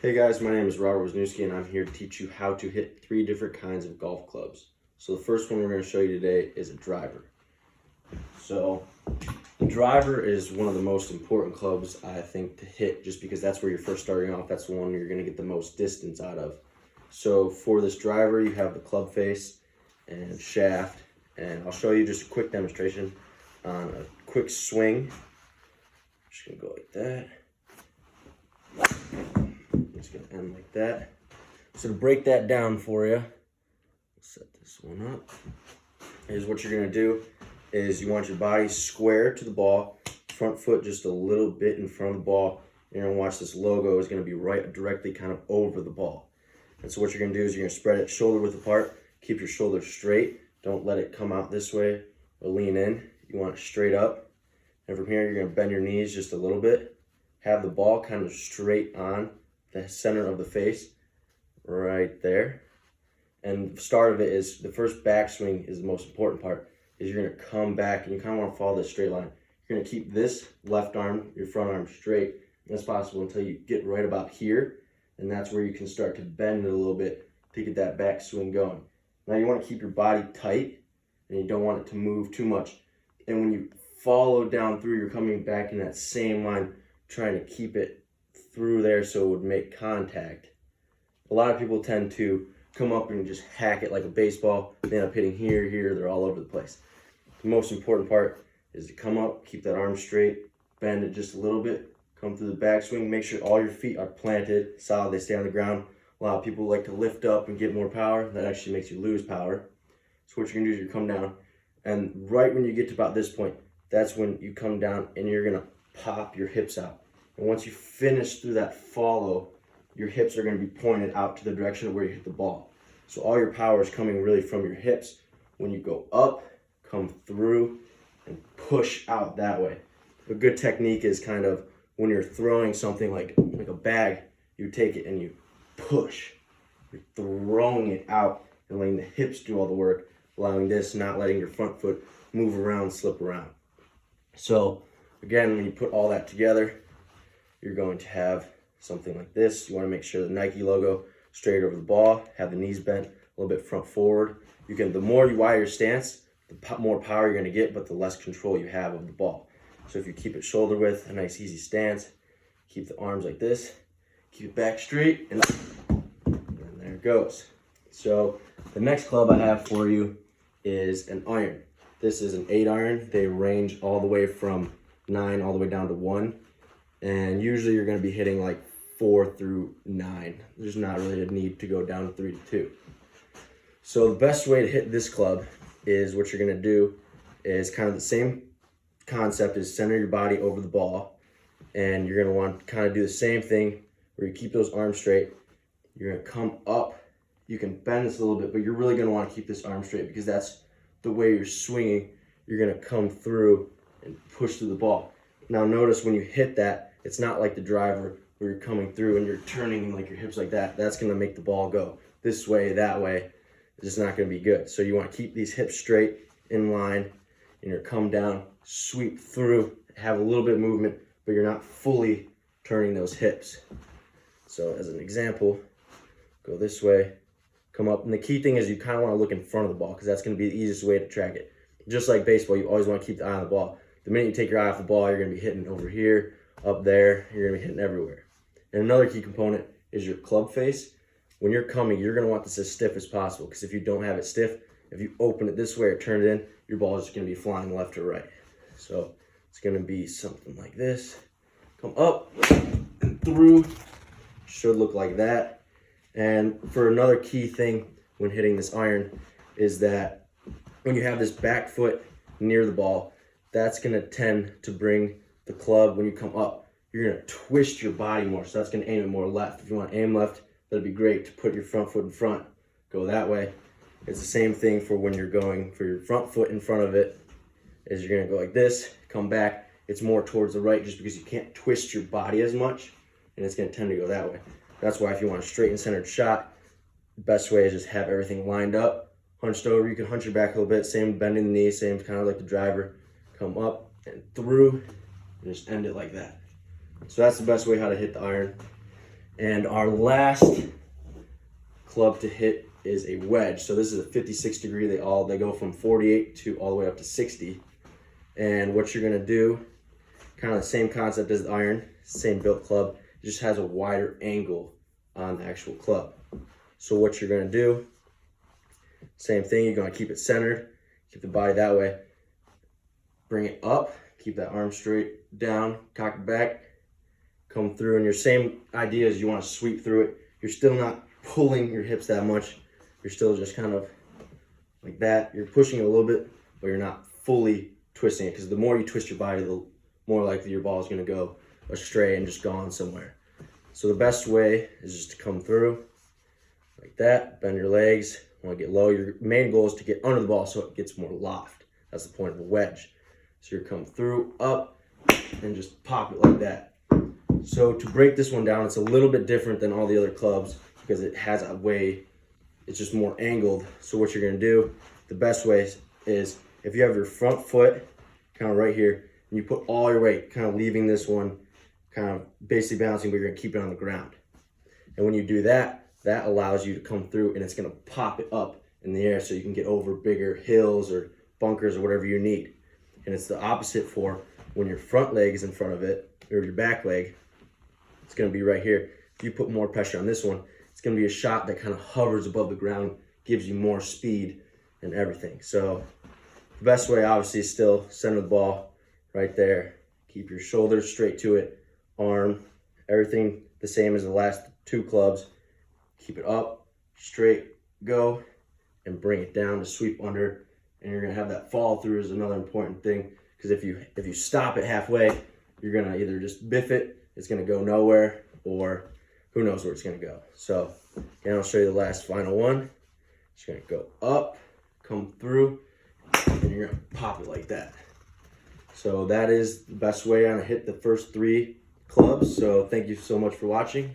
Hey guys, my name is Robert Wisniewski and I'm here to teach you how to hit 3 different kinds of golf clubs. So the first one we're going to show you today is a driver. So the driver is one of the most important clubs I think to hit, just because that's where you're first starting off. That's the one you're going to get the most distance out of. So for this driver you have the club face and shaft, and I'll show you just a quick demonstration on a quick swing. Just going to go like that. It's going to end like that. So to break that down for you, set this one up. Here's what you're going to do is you want your body square to the ball, front foot just a little bit in front of the ball. You're going to watch this logo is going to be right directly kind of over the ball. And so what you're going to do is you're going to spread it shoulder width apart, keep your shoulders straight. Don't let it come out this way or lean in. You want it straight up. And from here, you're going to bend your knees just a little bit. Have the ball kind of straight on the center of the face, right there. And the start of it is, the first backswing is the most important part, is you're going to come back and you kind of want to follow this straight line. You're going to keep this left arm, your front arm straight as possible until you get right about here. And that's where you can start to bend it a little bit to get that backswing going. Now you want to keep your body tight and you don't want it to move too much. And when you follow down through, you're coming back in that same line, trying to keep it through there so it would make contact. A lot of people tend to come up and just hack it like a baseball. They end up hitting here, they're all over the place. The most important part is to come up, keep that arm straight, bend it just a little bit, come through the backswing, make sure all your feet are planted solid, they stay on the ground. A lot of people like to lift up and get more power. That actually makes you lose power. So what you're gonna do is you come down, and right when you get to about this point, that's when you come down and you're gonna pop your hips out. And once you finish through that follow, your hips are going to be pointed out to the direction of where you hit the ball. So all your power is coming really from your hips. When you go up, come through, and push out that way. A good technique is kind of when you're throwing something like a bag, you take it and you push. You're throwing it out and letting the hips do all the work, allowing this, not letting your front foot move around, slip around. So again, when you put all that together, you're going to have something like this. You want to make sure the Nike logo straight over the ball, have the knees bent a little bit front forward. The more you wire your stance, the more power you're going to get, but the less control you have of the ball. So if you keep it shoulder width, a nice easy stance, keep the arms like this, keep it back straight, and there it goes. So the next club I have for you is an iron. This is an 8 iron. They range all the way from 9 all the way down to 1. And usually you're going to be hitting like 4 through 9. There's not really a need to go down to 3 to 2. So the best way to hit this club is, what you're going to do is kind of the same concept as center your body over the ball. And you're going to want to kind of do the same thing where you keep those arms straight. You're going to come up. You can bend this a little bit, but you're really going to want to keep this arm straight because that's the way you're swinging. You're going to come through and push through the ball. Now notice when you hit that, it's not like the driver where you're coming through and you're turning like your hips like that. That's going to make the ball go this way, that way. It's just not going to be good. So you want to keep these hips straight in line, and you're come down, sweep through, have a little bit of movement, but you're not fully turning those hips. So as an example, go this way, come up. And the key thing is you kind of want to look in front of the ball because that's going to be the easiest way to track it. Just like baseball, you always want to keep the eye on the ball. The minute you take your eye off the ball, you're going to be hitting over here, up there, you're going to be hitting everywhere. And another key component is your club face. When you're coming, you're going to want this as stiff as possible, because if you don't have it stiff, if you open it this way or turn it in, your ball is just going to be flying left or right. So it's going to be something like this. Come up and through. Should look like that. And for another key thing when hitting this iron is that when you have this back foot near the ball, that's going to tend to bring the club, when you come up, you're going to twist your body more. So that's going to aim it more left. If you want to aim left, that'd be great to put your front foot in front. Go that way. It's the same thing for when you're going for your front foot in front of it, is you're going to go like this, come back. It's more towards the right just because you can't twist your body as much, and it's going to tend to go that way. That's why if you want a straight and centered shot, the best way is just have everything lined up, hunched over. You can hunch your back a little bit, same bending the knee, same kind of like the driver. Come up and through and just end it like that. So that's the best way how to hit the iron. And our last club to hit is a wedge. So this is a 56 degree. They go from 48 to all the way up to 60. And what you're gonna do, kind of the same concept as the iron, same built club, it just has a wider angle on the actual club. So what you're gonna do, same thing, you're gonna keep it centered, keep the body that way, bring it up, keep that arm straight down, cock it back, come through, and your same idea is you wanna sweep through it. You're still not pulling your hips that much. You're still just kind of like that. You're pushing it a little bit, but you're not fully twisting it, because the more you twist your body, the more likely your ball is gonna go astray and just gone somewhere. So the best way is just to come through like that, bend your legs, want to get low. Your main goal is to get under the ball so it gets more loft. That's the point of a wedge. So you come through, up, and just pop it like that. So to break this one down, it's a little bit different than all the other clubs because it has a way, it's just more angled. So what you're gonna do, the best way is if you have your front foot kind of right here, and you put all your weight, kind of leaving this one kind of basically bouncing, but you're gonna keep it on the ground. And when you do that, that allows you to come through and it's gonna pop it up in the air so you can get over bigger hills or bunkers or whatever you need. And it's the opposite for when your front leg is in front of it, or your back leg, it's gonna be right here. If you put more pressure on this one, it's gonna be a shot that kind of hovers above the ground, gives you more speed and everything. So the best way obviously is still center the ball right there. Keep your shoulders straight to it, arm, everything the same as the last two clubs. Keep it up, straight, go, and bring it down to sweep under. And you're gonna have that fall through is another important thing, because if you stop it halfway, you're gonna either just biff it, it's gonna go nowhere, or who knows where it's gonna go. So again, I'll show you the last final one. Just gonna go up, come through, and you're gonna pop it like that. So that is the best way on to hit the first three clubs. So thank you so much for watching.